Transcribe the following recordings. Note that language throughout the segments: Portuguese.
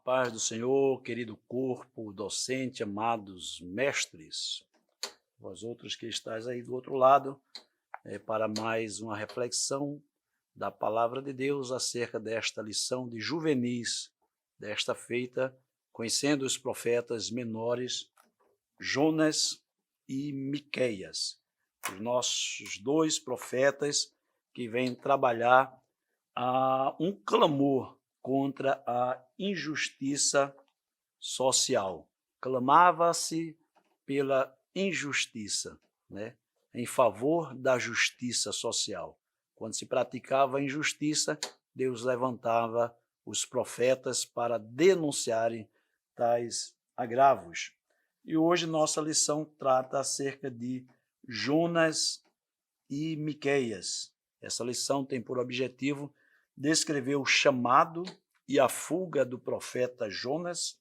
Paz do Senhor, querido corpo docente, amados mestres, vós outros que estáis aí do outro lado, para mais uma reflexão da palavra de Deus acerca desta lição de juvenis, desta feita, conhecendo os profetas menores, Jonas e Miqueias, os nossos dois profetas que vêm trabalhar um clamor contra a injustiça social. Clamava-se pela injustiça, né? Em favor da justiça social. Quando se praticava a injustiça, Deus levantava os profetas para denunciarem tais agravos. E hoje nossa lição trata acerca de Jonas e Miqueias. Essa lição tem por objetivo descrever o chamado e a fuga do profeta Jonas,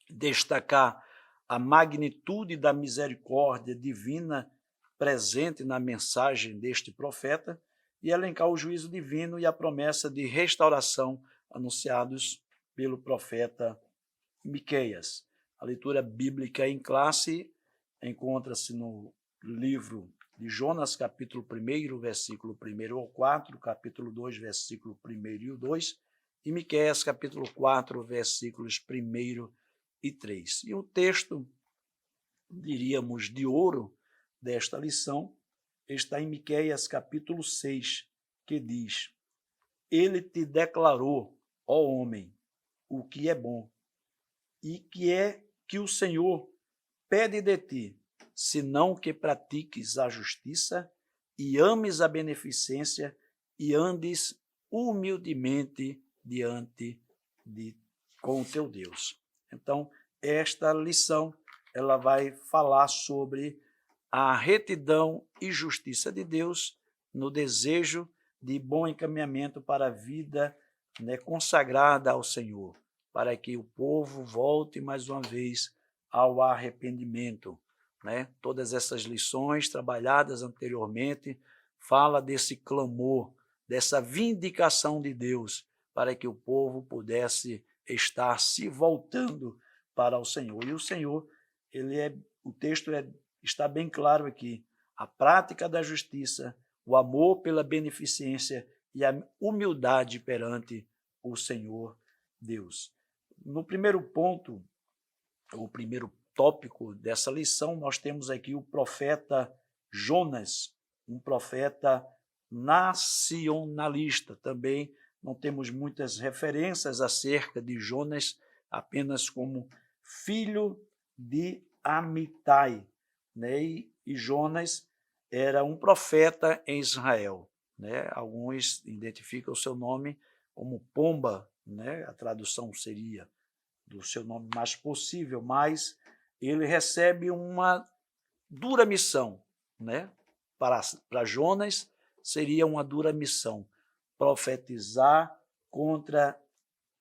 destacar a magnitude da misericórdia divina presente na mensagem deste profeta e elencar o juízo divino e a promessa de restauração anunciados pelo profeta Miqueias. A leitura bíblica em classe encontra-se no livro de Jonas, capítulo 1, versículo 1 ao 4, capítulo 2, versículo 1 e o 2, e Miqueias, capítulo 4, versículos 1 e 3. E o texto, diríamos, de ouro desta lição está em Miqueias, capítulo 6, que diz: Ele te declarou, ó homem, o que é bom, e que é que o Senhor pede de ti, senão que pratiques a justiça e ames a beneficência e andes humildemente diante com o teu Deus. Então, esta lição ela vai falar sobre a retidão e justiça de Deus no desejo de bom encaminhamento para a vida, né, consagrada ao Senhor, para que o povo volte mais uma vez ao arrependimento. Né? Todas essas lições trabalhadas anteriormente fala desse clamor, dessa vindicação de Deus, para que o povo pudesse estar se voltando para o Senhor. E o Senhor, o texto está bem claro aqui, a prática da justiça, o amor pela beneficência e a humildade perante o Senhor Deus. No primeiro ponto, o primeiro tópico dessa lição, nós temos aqui o profeta Jonas, um profeta nacionalista. Também não temos muitas referências acerca de Jonas, apenas como filho de Amitai. Né? E Jonas era um profeta em Israel. Né? Alguns identificam o seu nome como Pomba, né? A tradução seria do seu nome mais possível, mas ele recebe uma dura missão. Né? Para Jonas, seria uma dura missão, profetizar contra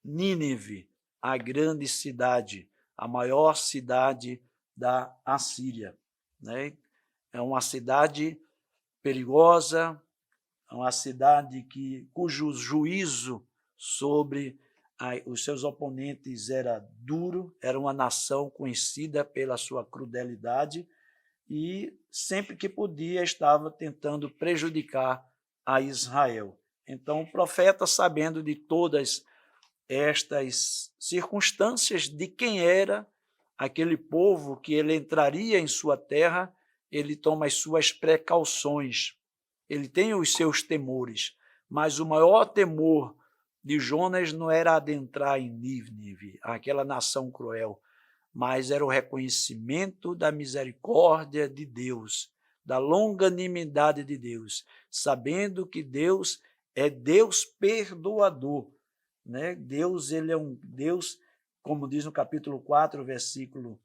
Nínive, a grande cidade, a maior cidade da Assíria. Né? É uma cidade perigosa, é uma cidade cujo juízo sobre os seus oponentes era duro, era uma nação conhecida pela sua crudelidade e sempre que podia estava tentando prejudicar a Israel. Então o profeta, sabendo de todas estas circunstâncias, de quem era aquele povo que ele entraria em sua terra, ele toma as suas precauções, ele tem os seus temores, mas o maior temor de Jonas não era adentrar em Nínive, aquela nação cruel, mas era o reconhecimento da misericórdia de Deus, da longanimidade de Deus, sabendo que Deus é Deus perdoador. Né? Deus, ele é um Deus, como diz no capítulo 4, versículo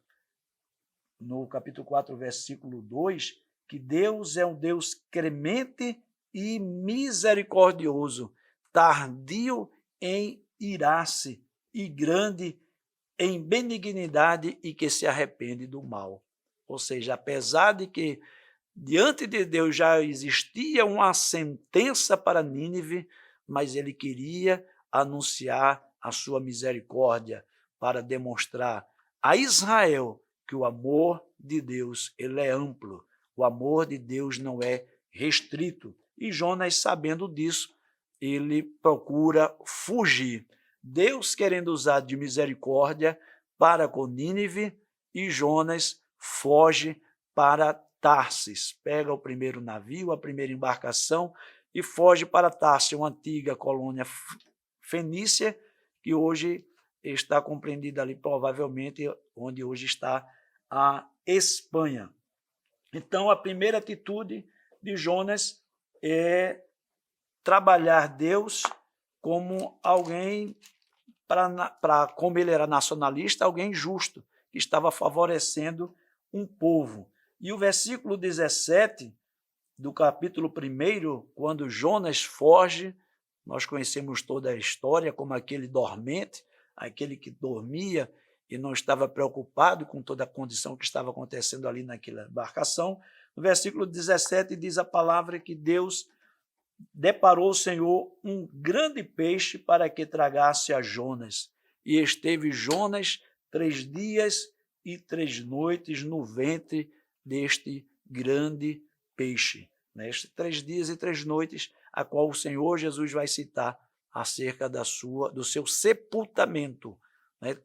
2, que Deus é um Deus clemente e misericordioso, tardio em irar-se e grande em benignidade e que se arrepende do mal. Ou seja, apesar de que diante de Deus já existia uma sentença para Nínive, mas ele queria anunciar a sua misericórdia, para demonstrar a Israel que o amor de Deus ele é amplo, o amor de Deus não é restrito. E Jonas, sabendo disso, ele procura fugir. Deus querendo usar de misericórdia para com Nínive, e Jonas foge para Tarsis. Pega o primeiro navio, a primeira embarcação, e foge para Tarsis, uma antiga colônia fenícia, que hoje está compreendida ali, provavelmente, onde hoje está a Espanha. Então, a primeira atitude de Jonas é trabalhar Deus como alguém, como ele era nacionalista, alguém justo, que estava favorecendo um povo. E o versículo 17 do capítulo 1, quando Jonas foge, nós conhecemos toda a história como aquele dormente, aquele que dormia e não estava preocupado com toda a condição que estava acontecendo ali naquela embarcação. No versículo 17 diz a palavra que Deus deparou o Senhor um grande peixe para que tragasse a Jonas. E esteve Jonas 3 dias e 3 noites no ventre deste grande peixe. Nestes 3 dias e 3 noites, a qual o Senhor Jesus vai citar acerca do seu sepultamento.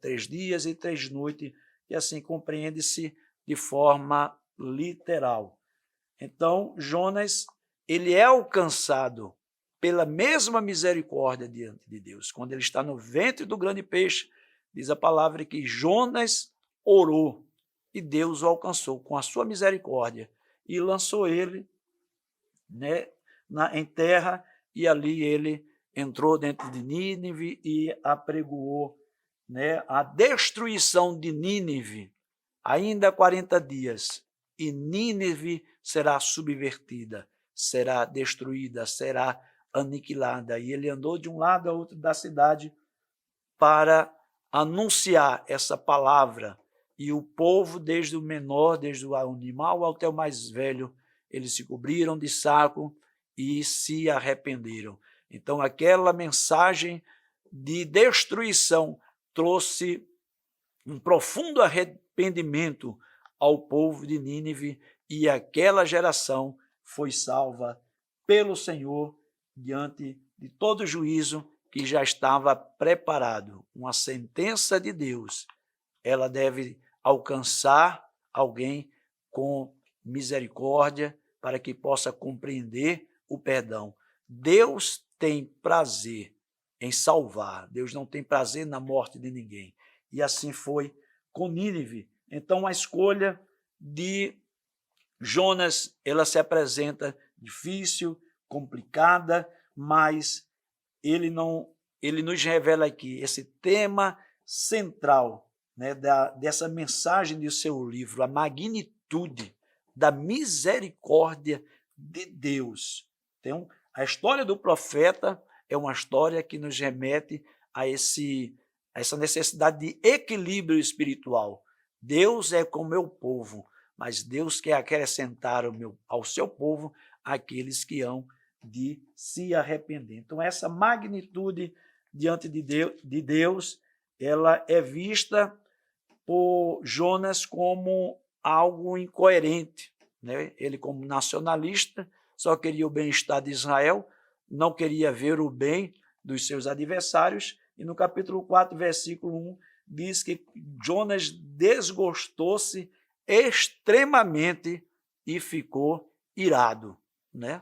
3 dias e 3 noites, e assim compreende-se de forma literal. Então, Jonas, ele é alcançado pela mesma misericórdia diante de Deus. Quando ele está no ventre do grande peixe, diz a palavra que Jonas orou e Deus o alcançou com a sua misericórdia e lançou ele em terra, e ali ele entrou dentro de Nínive e apregoou a destruição de Nínive, ainda 40 dias, e Nínive será subvertida, será destruída, será aniquilada. E ele andou de um lado a outro da cidade para anunciar essa palavra. E o povo, desde o menor, desde o animal até o mais velho, eles se cobriram de saco e se arrependeram. Então, aquela mensagem de destruição trouxe um profundo arrependimento ao povo de Nínive, e aquela geração foi salva pelo Senhor diante de todo o juízo que já estava preparado. Uma sentença de Deus, ela deve alcançar alguém com misericórdia para que possa compreender o perdão. Deus tem prazer em salvar, Deus não tem prazer na morte de ninguém. E assim foi com Nínive. Então, a escolha de Jonas, ela se apresenta difícil, complicada, mas ele nos revela aqui esse tema central, dessa mensagem do seu livro, a magnitude da misericórdia de Deus. Então, a história do profeta é uma história que nos remete a essa necessidade de equilíbrio espiritual. Deus é com o meu povo, mas Deus quer acrescentar ao seu povo aqueles que hão de se arrepender. Então, essa magnitude diante de Deus, ela é vista por Jonas como algo incoerente. Ele, como nacionalista, só queria o bem-estar de Israel, não queria ver o bem dos seus adversários. E no capítulo 4, versículo 1, diz que Jonas desgostou-se extremamente e ficou irado.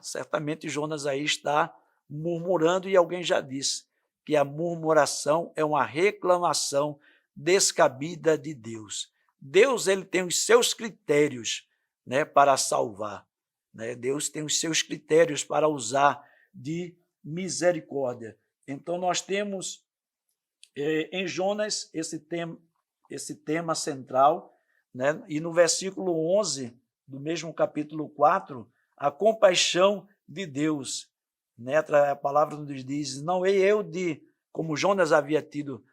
Certamente Jonas aí está murmurando, e alguém já disse que a murmuração é uma reclamação descabida de Deus. Deus, ele tem os seus critérios para salvar. Deus tem os seus critérios para usar de misericórdia. Então, nós temos em Jonas esse tema central, e no versículo 11 do mesmo capítulo 4, a compaixão de Deus. A palavra nos diz, não hei eu como Jonas havia tido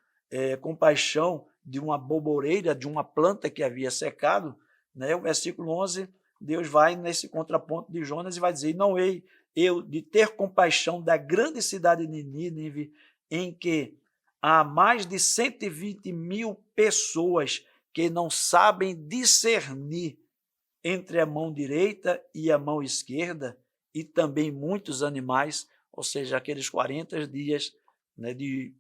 compaixão de uma boboreira, de uma planta que havia secado, o versículo 11, Deus vai nesse contraponto de Jonas e vai dizer, não hei eu de ter compaixão da grande cidade de Nínive, em que há mais de 120 mil pessoas que não sabem discernir entre a mão direita e a mão esquerda, e também muitos animais, ou seja, aqueles 40 dias, né, de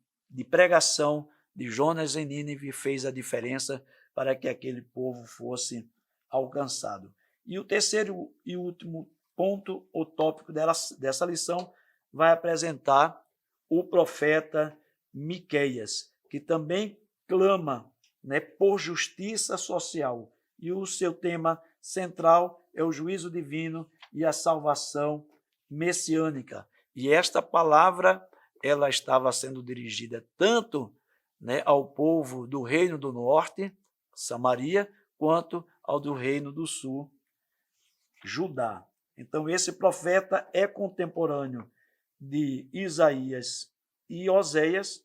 pregação de Jonas em Nínive fez a diferença para que aquele povo fosse alcançado. E o terceiro e último ponto, o tópico dessa lição, vai apresentar o profeta Miqueias, que também clama, né, por justiça social. E o seu tema central é o juízo divino e a salvação messiânica. E esta palavra ela estava sendo dirigida tanto, né, ao povo do Reino do Norte, Samaria, quanto ao do Reino do Sul, Judá. Então, esse profeta é contemporâneo de Isaías e Oséias,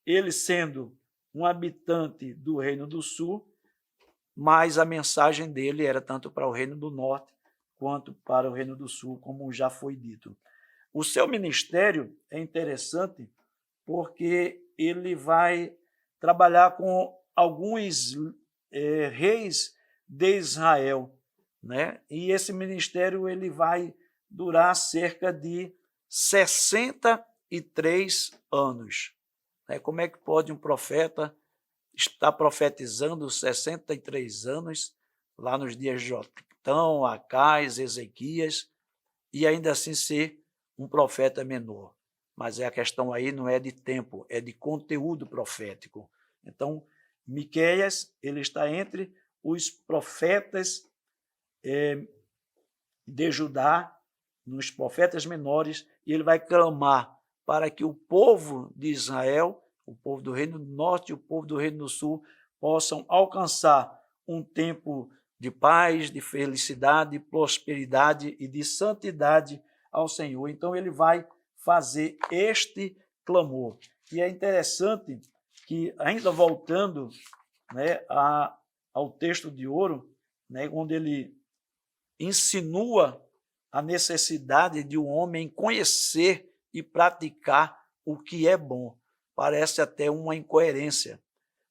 ele sendo um habitante do Reino do Sul, mas a mensagem dele era tanto para o Reino do Norte quanto para o Reino do Sul, como já foi dito. O seu ministério é interessante porque ele vai trabalhar com alguns reis de Israel, né? E esse ministério ele vai durar cerca de 63 anos. Como é que pode um profeta estar profetizando 63 anos, lá nos dias de Jotão, Acais, Ezequias, e ainda assim ser um profeta menor? Mas a questão aí não é de tempo, é de conteúdo profético. Então, Miqueias, ele está entre os profetas de Judá, nos profetas menores, e ele vai clamar para que o povo de Israel, o povo do Reino do Norte e o povo do Reino do Sul possam alcançar um tempo de paz, de felicidade, de prosperidade e de santidade ao Senhor. Então ele vai fazer este clamor. E é interessante que, ainda voltando, né, ao texto de ouro, né, onde ele insinua a necessidade de um homem conhecer e praticar o que é bom. Parece até uma incoerência.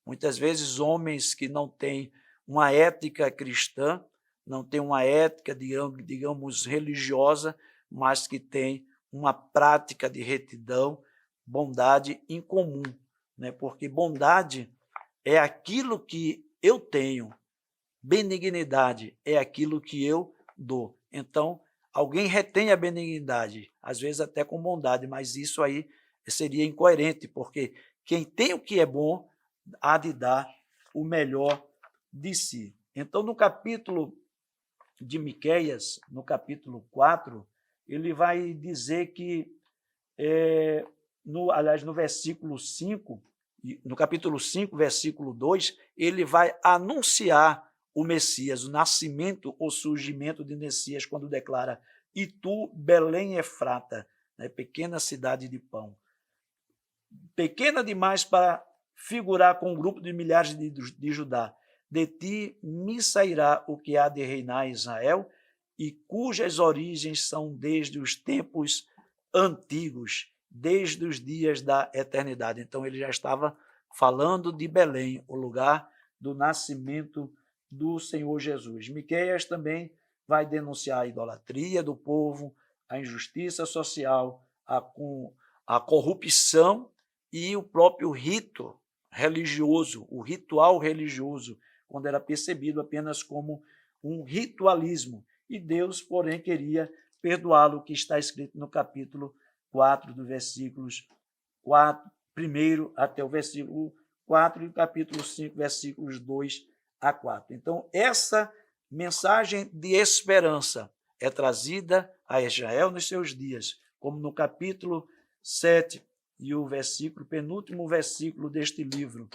Muitas vezes homens que não têm uma ética cristã, não têm uma ética, digamos, religiosa, mas que têm uma prática de retidão, bondade incomum, né? Porque bondade é aquilo que eu tenho, benignidade é aquilo que eu dou. Então, alguém retém a benignidade, às vezes até com bondade, mas isso aí seria incoerente, porque quem tem o que é bom há de dar o melhor de si. Então, no capítulo de Miqueias, no capítulo 4, ele vai dizer que, no versículo 5, no capítulo 5, versículo 2, ele vai anunciar o Messias, o nascimento ou surgimento de Messias, quando declara: "E tu, Belém Efrata", né, pequena cidade de pão, pequena demais para figurar com um grupo de milhares de Judá, de ti me sairá o que há de reinar em Israel, e cujas origens são desde os tempos antigos, desde os dias da eternidade. Então ele já estava falando de Belém, o lugar do nascimento do Senhor Jesus. Miqueias também vai denunciar a idolatria do povo, a injustiça social, a corrupção e o próprio rito religioso, o ritual religioso, quando era percebido apenas como um ritualismo. E Deus, porém, queria perdoá-lo, que está escrito no capítulo 4, do versículos 4, primeiro até o versículo 4, e o capítulo 5, versículos 2 a 4. Então, essa mensagem de esperança é trazida a Israel nos seus dias, como no capítulo 7 e o penúltimo versículo deste livro.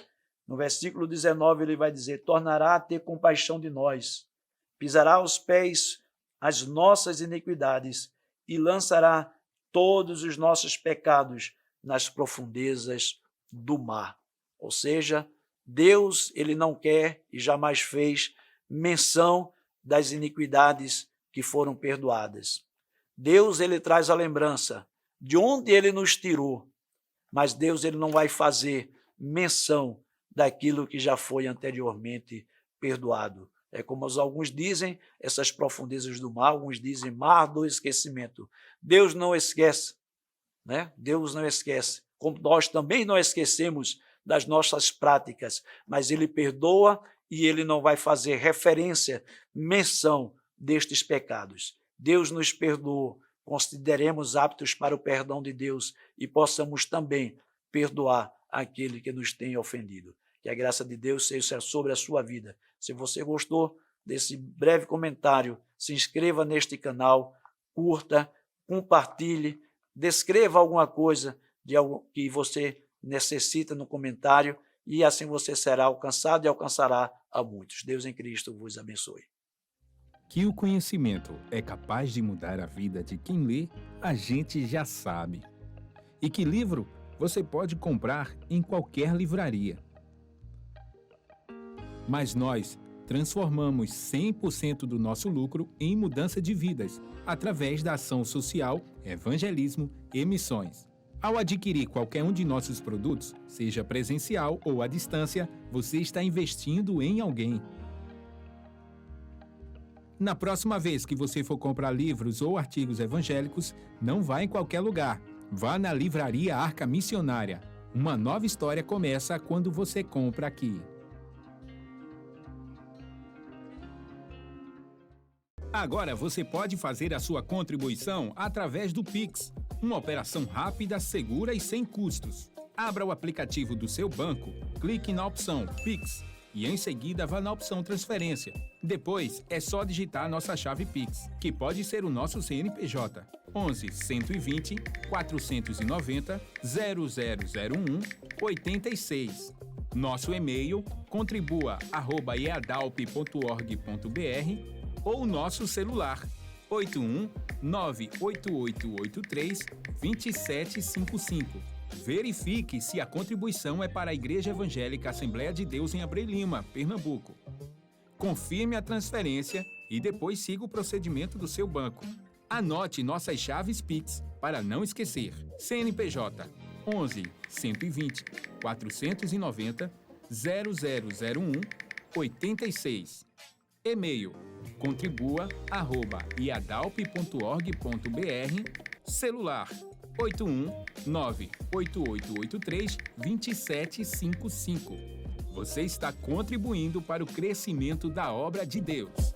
No versículo 19 ele vai dizer: "Tornará a ter compaixão de nós, pisará aos pés as nossas iniquidades e lançará todos os nossos pecados nas profundezas do mar." Ou seja, Deus, ele não quer e jamais fez menção das iniquidades que foram perdoadas. Deus, ele traz a lembrança de onde ele nos tirou, mas Deus ele não vai fazer menção daquilo que já foi anteriormente perdoado. É como alguns dizem, essas profundezas do mar, alguns dizem mar do esquecimento. Deus não esquece, né? Deus não esquece, como nós também não esquecemos das nossas práticas, mas Ele perdoa e Ele não vai fazer referência, menção destes pecados. Deus nos perdoou, consideremos aptos para o perdão de Deus e possamos também perdoar aquele que nos tem ofendido. Que a graça de Deus seja sobre a sua vida. Se você gostou desse breve comentário, se inscreva neste canal, curta, compartilhe, descreva alguma coisa de algo que você necessita no comentário e assim você será alcançado e alcançará a muitos. Deus em Cristo vos abençoe. Que o conhecimento é capaz de mudar a vida de quem lê, a gente já sabe. E que livro você pode comprar em qualquer livraria. Mas nós transformamos 100% do nosso lucro em mudança de vidas, através da ação social, evangelismo e missões. Ao adquirir qualquer um de nossos produtos, seja presencial ou à distância, você está investindo em alguém. Na próxima vez que você for comprar livros ou artigos evangélicos, não vá em qualquer lugar. Vá na Livraria Arca Missionária. Uma nova história começa quando você compra aqui. Agora você pode fazer a sua contribuição através do Pix, uma operação rápida, segura e sem custos. Abra o aplicativo do seu banco, clique na opção Pix e em seguida vá na opção Transferência. Depois é só digitar nossa chave Pix, que pode ser o nosso CNPJ 11 120 490 0001 86. Nosso e-mail contribua@eadalp.org.br ou nosso celular 81 98883 2755. Verifique se a contribuição é para a Igreja Evangélica Assembleia de Deus em Abreu Lima, Pernambuco. Confirme a transferência e depois siga o procedimento do seu banco. Anote nossas chaves Pix para não esquecer. CNPJ 11 120 490 0001 86. E-mail contribua@iadalp.org.br. Celular 81 98883 2755. Você está contribuindo para o crescimento da obra de Deus.